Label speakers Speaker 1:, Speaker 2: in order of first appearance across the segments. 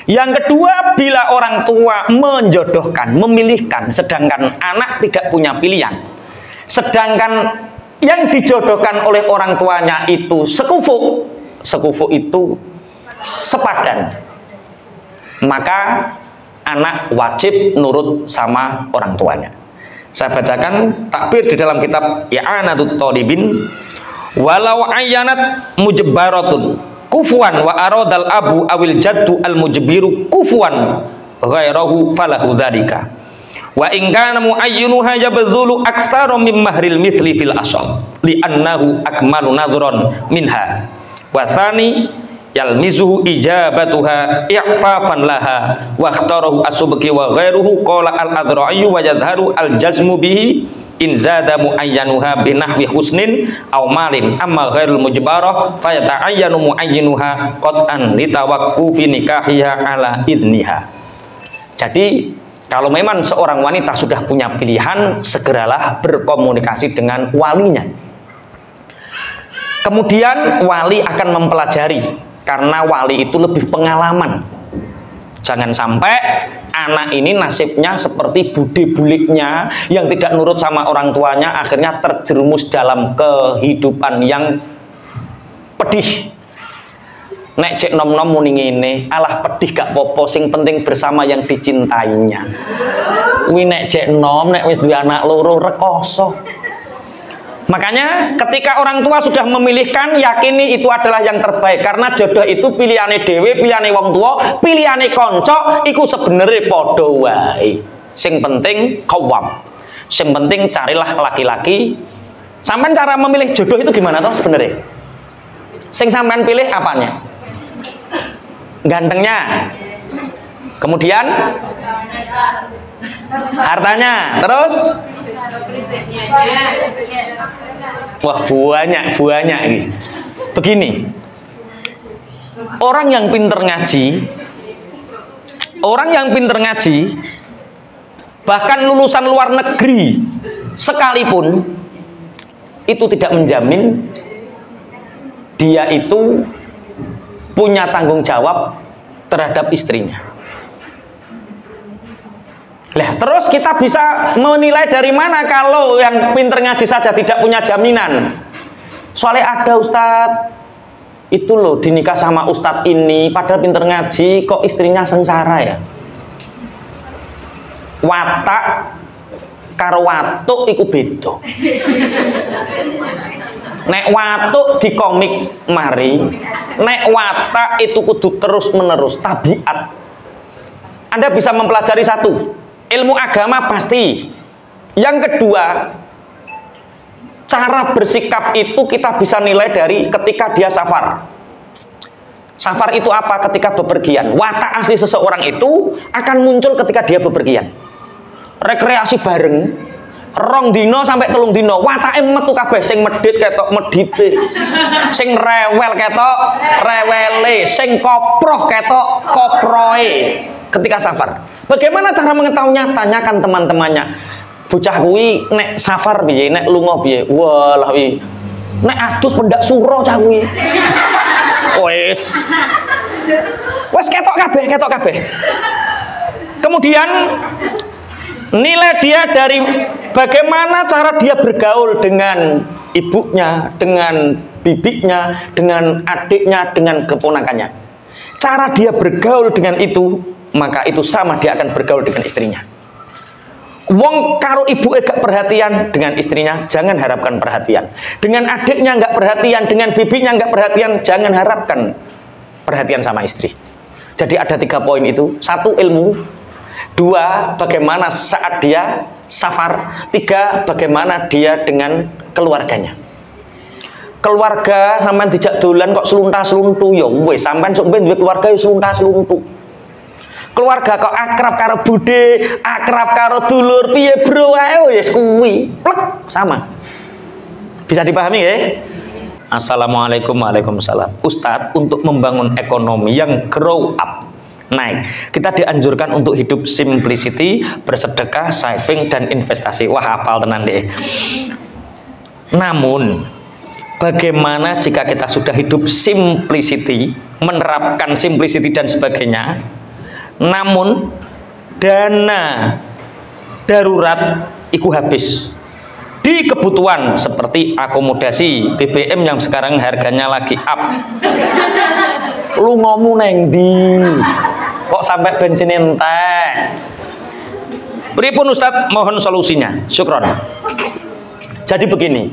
Speaker 1: Yang kedua, bila orang tua menjodohkan, memilihkan, sedangkan anak tidak punya pilihan, sedangkan yang dijodohkan oleh orang tuanya itu sekufu, sekufu itu sepadan, maka anak wajib nurut sama orang tuanya. Saya bacakan takbir di dalam kitab I'anatut Thalibin. Walau ayyanat mujbaratun kufuan wa aradal abu awil jaddu al mujbiru kufuan ghairahu falahu dzalika wa in kana muayyinuha yabdhulu aktsara min mahril mithli fil asal li annahu akmalu nadhran minha wa thani yalmizuhu ijabatuha i'fafan laha wa ikhtarahu as-subki wa ghairuhu qala al-adra'i wa yadhharu al-jazmu bihi in zada muayyanuha binahwi husnin aw malin amma ghairul mujbarah fayata'ayyanu muayyinuha qat'an litawaqqufi nikahiha ala idniha. Jadi kalau memang seorang wanita sudah punya pilihan, segeralah berkomunikasi dengan walinya. Kemudian wali akan mempelajari, karena wali itu lebih pengalaman. Jangan sampai anak ini nasibnya seperti bude buliknya yang tidak nurut sama orang tuanya, akhirnya terjerumus dalam kehidupan yang pedih. Nek cek nom-nom muni ngene, alah pedih gak popo, sing penting bersama yang dicintainya. Wi nek cek nom, nek wis duwe anak loro rekoso. Makanya ketika orang tua sudah memilihkan, yakini itu adalah yang terbaik, karena jodoh itu pilihane dewe, pilihane wong tua, pilihane konco, iku sebenarnya podo wae. Sing penting kawam, sing penting carilah laki-laki. Sampean cara memilih jodoh itu gimana toh sebenarnya? Sing sampean pilih apanya? Gantengnya, kemudian hartanya, terus wah banyak ini. Begini, orang yang pinter ngaji, bahkan lulusan luar negeri sekalipun, itu tidak menjamin dia itu punya tanggung jawab terhadap istrinya. Lah, terus kita bisa menilai dari mana kalau yang pinter ngaji saja tidak punya jaminan? Soalnya ada ustadz itu loh dinikah sama ustadz ini, padahal pinter ngaji kok istrinya sengsara ya. Watak karo watuk iku beda. Nek watuk di komik mari, nek watak itu kudu terus menerus tabiat. Anda bisa mempelajari satu, ilmu agama pasti. Yang kedua, cara bersikap itu kita bisa nilai dari ketika dia safar. Safar itu apa? Ketika bepergian. Watak asli seseorang itu akan muncul ketika dia bepergian. Rekreasi bareng, rong dino sampai telung dino, watake metu kabeh, sing medhit ketok medhite, sing rewel ketok rewele, sing koproh ketok koproe ketika safar. Bagaimana cara mengetahuinya? Tanyakan teman-temannya. Bocah kuwi nek safar piye, nek lunga piye? Walah wi. Nek adus pendak suro cah kuwi. Wes ketok kabeh. Kemudian nilai dia dari bagaimana cara dia bergaul dengan ibunya, dengan bibiknya, dengan adiknya, dengan keponakannya. Cara dia bergaul dengan itu, maka itu sama dia akan bergaul dengan istrinya. Wong karo ibu gak perhatian dengan istrinya, jangan harapkan perhatian. Dengan adiknya nggak perhatian, dengan bibinya nggak perhatian, jangan harapkan perhatian sama istri. Jadi ada 3 poin itu. 1, ilmu. 2, bagaimana saat dia safar. 3, bagaimana dia dengan keluarganya. Keluarga sampean dijak dolan kok selunta-seluntu, ya wis sampean sok ben duwe keluarga ya selunta-seluntu. Keluarga kok akrab karo bude, akrab karo dulur, piye bro wae wis kuwi. Plek sama. Bisa dipahami ya? Assalamualaikum waalaikumsalam. Ustadz, untuk membangun ekonomi yang grow up, naik, kita dianjurkan untuk hidup simplicity, bersedekah, saving, dan investasi. Wah, hafal tenan deh. Namun, bagaimana jika kita sudah hidup simplicity, menerapkan simplicity dan sebagainya, Namun dana darurat iku habis di kebutuhan seperti akomodasi BBM yang sekarang harganya lagi up. Lu ngomong neng di kok sampai bensin entek. Pripun Ustadz, mohon solusinya. Syukron. Jadi begini,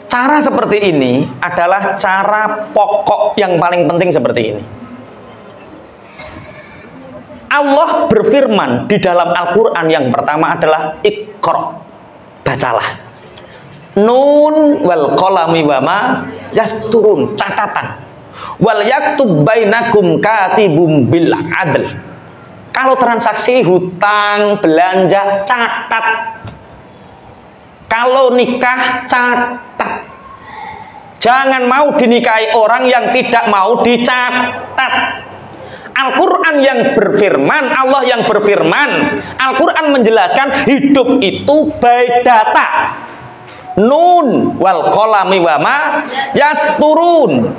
Speaker 1: cara seperti ini adalah cara pokok yang paling penting seperti ini. Allah berfirman di dalam Al-Quran yang pertama adalah Iqra, bacalah. Nun wal qalami wama yasturun, catatan. Wal yaktub bainakum katibum bil adl. Kalau transaksi hutang belanja catat. Kalau nikah catat. Jangan mau dinikahi orang yang tidak mau dicatat. Al-Quran yang berfirman, Allah yang berfirman, Al-Quran menjelaskan hidup itu by data. Nun wal qalami wama yasturun.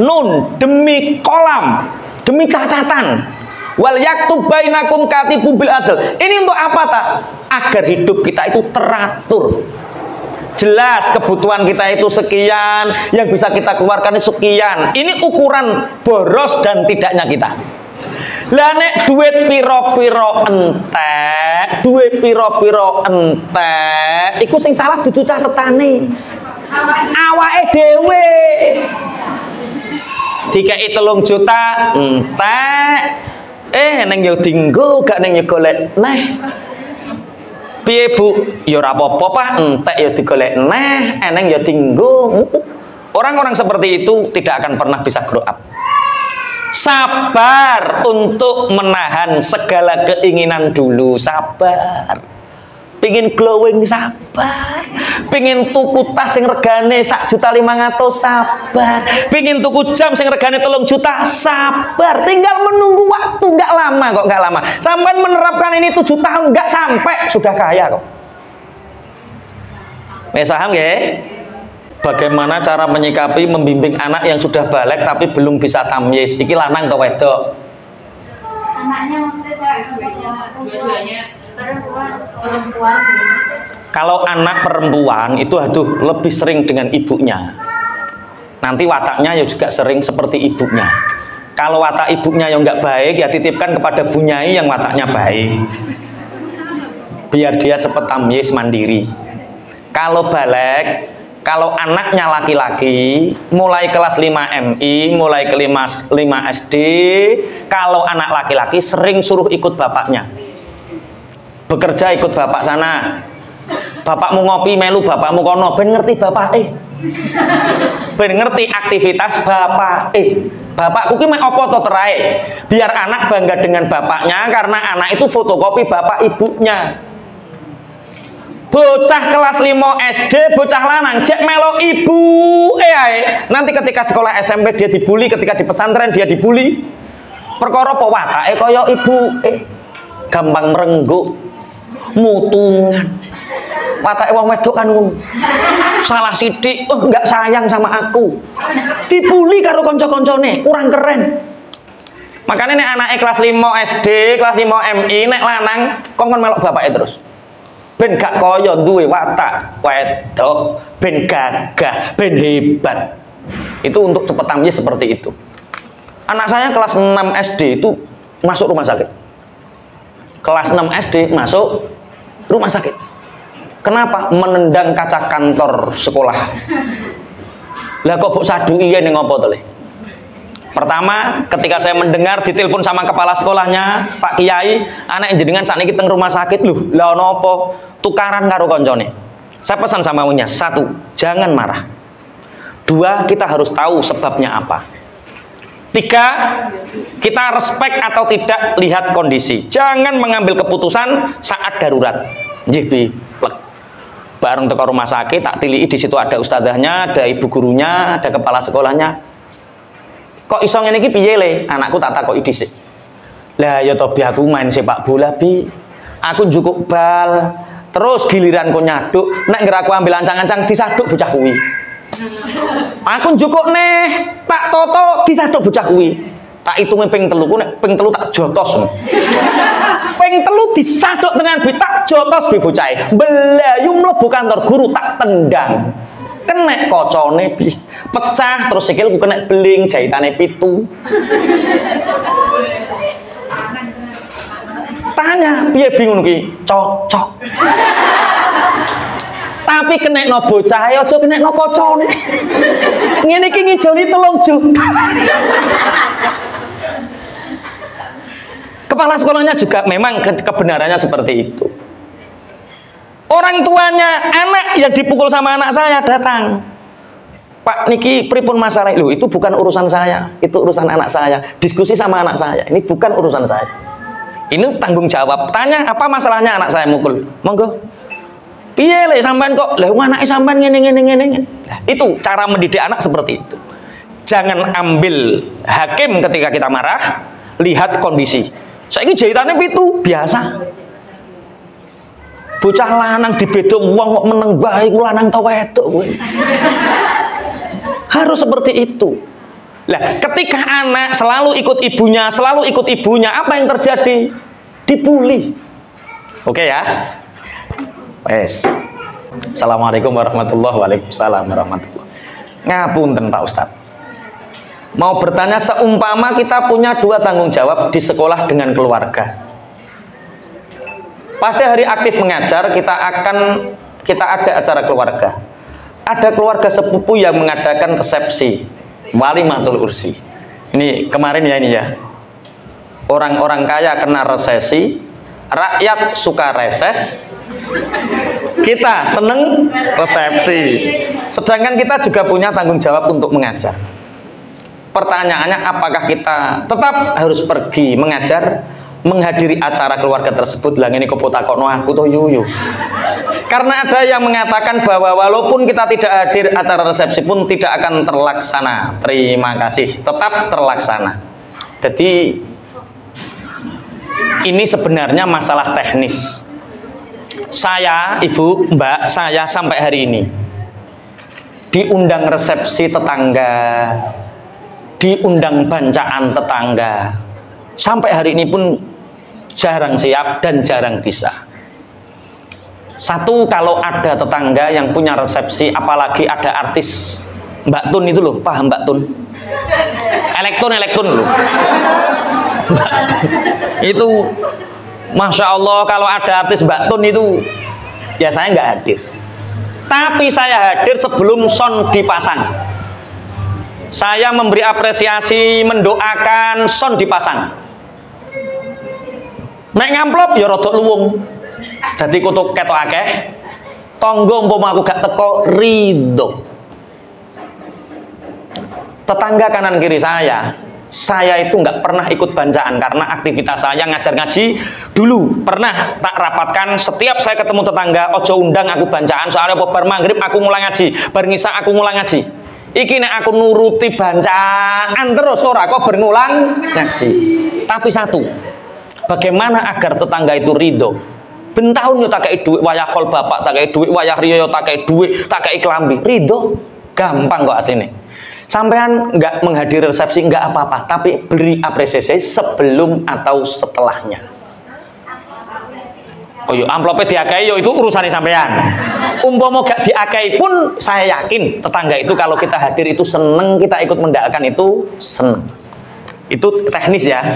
Speaker 1: Nun demi kolam, demi catatan. Wal yaktub bainakum katibum bil adl. Ini untuk apa tak? Agar hidup kita itu teratur. Jelas kebutuhan kita itu sekian, yang bisa kita keluarkan itu sekian. Ini ukuran boros dan tidaknya kita. Lah nek duit piro-piro entek, duit piro-piro entek, iku sing salah dudu catetane. Awake dhewe. Dikai 3 juta entek. Neng yo dinggo gak neng yo golek neh. Piye Bu? Ya ora apa-apa Pak, entek ya digolek neh, eneng ya dinggo. Orang-orang seperti itu tidak akan pernah bisa grow up. Sabar untuk menahan segala keinginan dulu, sabar. Pingin glowing, sabar. Pingin tuku tas yang regane 1.500.000, sabar. Pingin tuku jam yang regane 3 juta, sabar. Tinggal menunggu waktu, nggak lama kok, nggak lama. Sampai menerapkan ini 7 tahun nggak sampai sudah kaya kok. Wes paham ya? Bagaimana cara menyikapi membimbing anak yang sudah balik tapi belum bisa tamyiz? Iki lanang atau wedok?
Speaker 2: Anaknya maksudnya dua-duanya perempuan.
Speaker 1: Kalau anak perempuan itu aduh lebih sering dengan ibunya. Nanti wataknya ya juga sering seperti ibunya. Kalau watak ibunya yang nggak baik ya titipkan kepada bunyai yang wataknya baik. Biar dia cepat tamyiz mandiri. Kalau balik, kalau anaknya laki-laki mulai kelas 5 MI, mulai kelas 5 SD, kalau anak laki-laki sering suruh ikut bapaknya. Bekerja ikut bapak sana. Bapakmu ngopi melu bapakmu kono, ben ngerti bapak ben ngerti aktivitas bapak bapakku ki mek apa to terae. Biar anak bangga dengan bapaknya karena anak itu fotokopi bapak ibunya. Bocah kelas 5 SD, bocah lanang cek melo ibu nanti ketika sekolah SMP dia dibully, ketika di pesantren dia dibully. Perkara apa watake kaya ibu gampang merengguk, mutungan. Watake wong wedok kan ngono. Salah sithik, enggak sayang sama aku. Dibully karo kanca-kancane, kurang keren. Makanya nek anake kelas 5 SD, kelas 5 MI, nek lanang kon melok bapake terus. Ben gak kaya duwe watak wedok, ben gagah, ben hebat. Itu untuk cepet tamyiz seperti itu. Anak saya kelas 6 SD itu masuk rumah sakit. Kelas 6 SD masuk rumah sakit. Kenapa? Menendang kaca kantor sekolah. Lah kok mbok saduki yen ngopo to le? Pertama, ketika saya mendengar ditelepon sama kepala sekolahnya, Pak Kiai, anak jenengan sakniki teng rumah sakit lho. Lah ono apa? Tukaran karo koncone. Saya pesan sama Munya, 1, jangan marah. 2, kita harus tahu sebabnya apa. 3, kita respect atau tidak lihat kondisi. Jangan mengambil keputusan saat darurat. Nggih, Bi. Bareng teko rumah sakit, tak tilii di situ ada ustadzahnya, ada ibu gurunya, ada kepala sekolahnya. Kok iso ngene iki piye le? Anakku tak takoki dhisik. Lah ya to Bi, aku main sepak bola Bi. Aku njukuk bal, terus giliranku nyaduk, nek ngger aku ambil ancang-ancang disaduk bocah kuwi. Aku njukuk neh, tak toto disaduk bocah kuwi. Tak hitungin ping telu, nek ping telu tak jotos. Ping telu disaduk dengan bi tak jotos bi bocah. Belayu mlebu kantor guru tak tendang. Kenek kocone bi pecah terus sikilku kena beling jahitane 7. Tanya piye bingung ki? Cocok. Tapi kena no bocah aja kena no kocone. Ngene iki ngijoli 3 juta. Kepala sekolahnya juga memang kebenarannya seperti itu. Orang tuanya anak yang dipukul sama anak saya datang. Pak niki pripun masalah? Loh, itu bukan urusan saya, itu urusan anak saya. Diskusi sama anak saya, ini bukan urusan saya. Ini tanggung jawab. Tanya apa masalahnya anak saya mukul? Monggo. Piye lek sampean kok lha anake sampean ngene. Nah, itu cara mendidik anak seperti itu. Jangan ambil hakim ketika kita marah, lihat kondisi. Saiki jahitane 7 biasa. Bocah lanang dibedok wong kok meneng bae ku lanang ta wedok kowe. Harus seperti itu. Lah, ketika anak selalu ikut ibunya, apa yang terjadi? Dibully. Oke ya? Wes. Assalamualaikum warahmatullahi wabarakatuh. Ngapunten Pak Ustadz. Mau bertanya, seumpama kita punya 2 tanggung jawab di sekolah dengan keluarga. Pada hari aktif mengajar kita ada acara keluarga. Ada keluarga sepupu yang mengadakan resepsi walimatul ursi. Ini kemarin ya ini ya. Orang-orang kaya kena resesi, rakyat suka reses, kita seneng resepsi. Sedangkan kita juga punya tanggung jawab untuk mengajar. Pertanyaannya, apakah kita tetap harus pergi mengajar, menghadiri acara keluarga tersebut? Lah ini kok takokno aku to yuyu. Karena ada yang mengatakan bahwa walaupun kita tidak hadir, acara resepsi pun tidak akan terlaksana. Terima kasih, tetap terlaksana. Jadi ini sebenarnya masalah teknis. Saya, Ibu, Mbak, saya sampai hari ini diundang resepsi tetangga, diundang bancaan tetangga. Sampai hari ini pun jarang siap dan jarang bisa. Satu, kalau ada tetangga yang punya resepsi, apalagi ada artis Mbak Tun itu loh, paham Mbak Tun? Elektron loh. Itu Masya Allah, kalau ada artis Mbak Tun itu ya saya nggak hadir. Tapi saya hadir sebelum son dipasang. Saya memberi apresiasi, mendoakan, son dipasang. Nek ngamplop ya rodok luwung. Dadi kutuk ketok akeh. Tangga umpama aku gak teko ridho. Tetangga kanan kiri saya itu nggak pernah ikut bancaan karena aktivitas saya ngajar ngaji dulu. Pernah tak rapatkan setiap saya ketemu tetangga, ojo undang aku bancaan soalnya bar maghrib aku ngulang ngaji, bar ngisa aku ngulang ngaji. Iki nek aku nuruti bancaan terus ora kok berulang ngaji. Tapi satu, bagaimana agar tetangga itu ridho? Bentahun yo tak kei duit wayah kol bapak, tak kei duit wayah riyo tak kei duit, tak kei klambi. Ridho gampang kok asline. Sampean nggak menghadiri resepsi nggak apa-apa, tapi beri apresiasi sebelum atau setelahnya. Oh yo amplopnya diakai yo itu urusannya sampean. Umpama gak diakai pun saya yakin tetangga itu kalau kita hadir itu seneng, kita ikut mendoakan itu seneng. Itu teknis ya.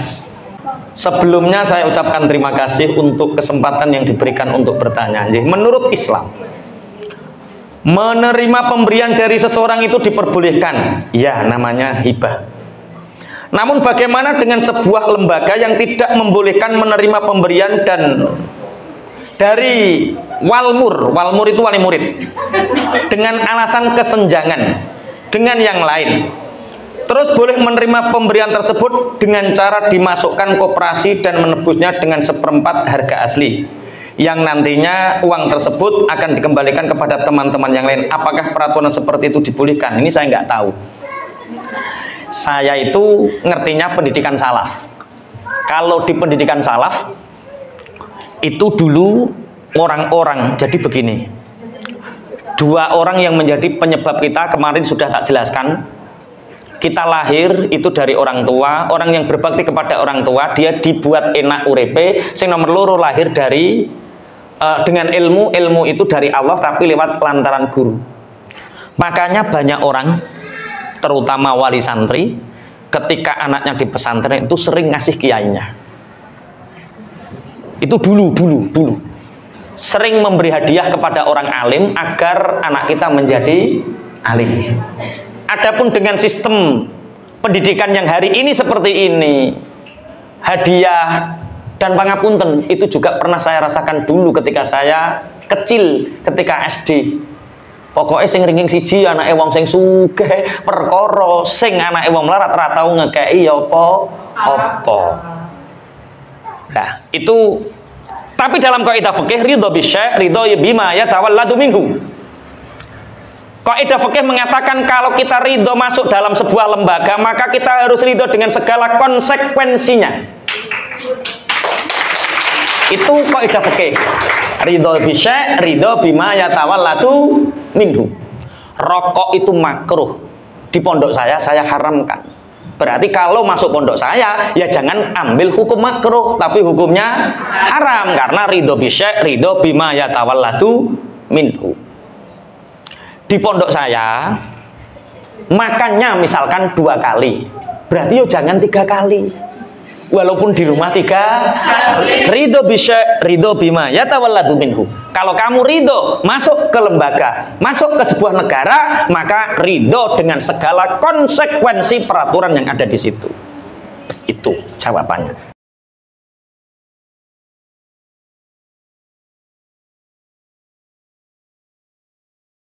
Speaker 1: Sebelumnya saya ucapkan terima kasih untuk kesempatan yang diberikan untuk bertanya. Menurut Islam, menerima pemberian dari seseorang itu diperbolehkan. Ya, namanya hibah. Namun bagaimana dengan sebuah lembaga yang tidak membolehkan menerima pemberian dan dari walmur itu wali murid, dengan alasan kesenjangan dengan yang lain, terus boleh menerima pemberian tersebut dengan cara dimasukkan koperasi dan menebusnya dengan 1/4 harga asli, yang nantinya uang tersebut akan dikembalikan kepada teman-teman yang lain. Apakah peraturan seperti itu dibolehkan? Ini saya nggak tahu. Saya itu ngertinya pendidikan salaf. Kalau di pendidikan salaf itu dulu orang-orang jadi begini. 2 orang yang menjadi penyebab kita kemarin sudah tak jelaskan. kita lahir itu dari orang tua, orang yang berbakti kepada orang tua, dia dibuat enak urepe. Sing nomor loro lahir dari dengan ilmu itu dari Allah, tapi lewat lantaran guru. Makanya banyak orang, terutama wali santri, ketika anaknya di pesantren itu sering ngasih kiainya. Itu dulu sering memberi hadiah kepada orang alim agar anak kita menjadi alim. Adapun dengan sistem pendidikan yang hari ini seperti ini, hadiah dan pangapunten itu juga pernah saya rasakan dulu ketika saya kecil, ketika SD. Pokoknya sing ringing siji anake wong sing sugih, perkara sing anake wong melarat ra tau ngekeki apa. Nah, itu tapi dalam kaidah fikih ridho bisyai' ridho bima yatawalladu minhu. Kaidah fikih mengatakan kalau kita ridho masuk dalam sebuah lembaga, maka kita harus ridho dengan segala konsekuensinya. Itu kaidah fikih. Ridho bisyai', ridho bima yatawalladu minhu. Rokok itu makruh. Di pondok saya haramkan. Berarti kalau masuk pondok saya, ya jangan ambil hukum makruh, tapi hukumnya haram karena ridho bisyai', ridho bima yatawalladu minhu. Di pondok saya makannya misalkan 2 kali, berarti yo jangan 3 kali. Walaupun di rumah 3 kali. Ridho bisyai', ridho bima yatawalladu minhu. Kalau kamu ridho masuk ke lembaga, masuk ke sebuah negara, maka ridho dengan segala konsekuensi peraturan yang ada di situ. Itu jawabannya.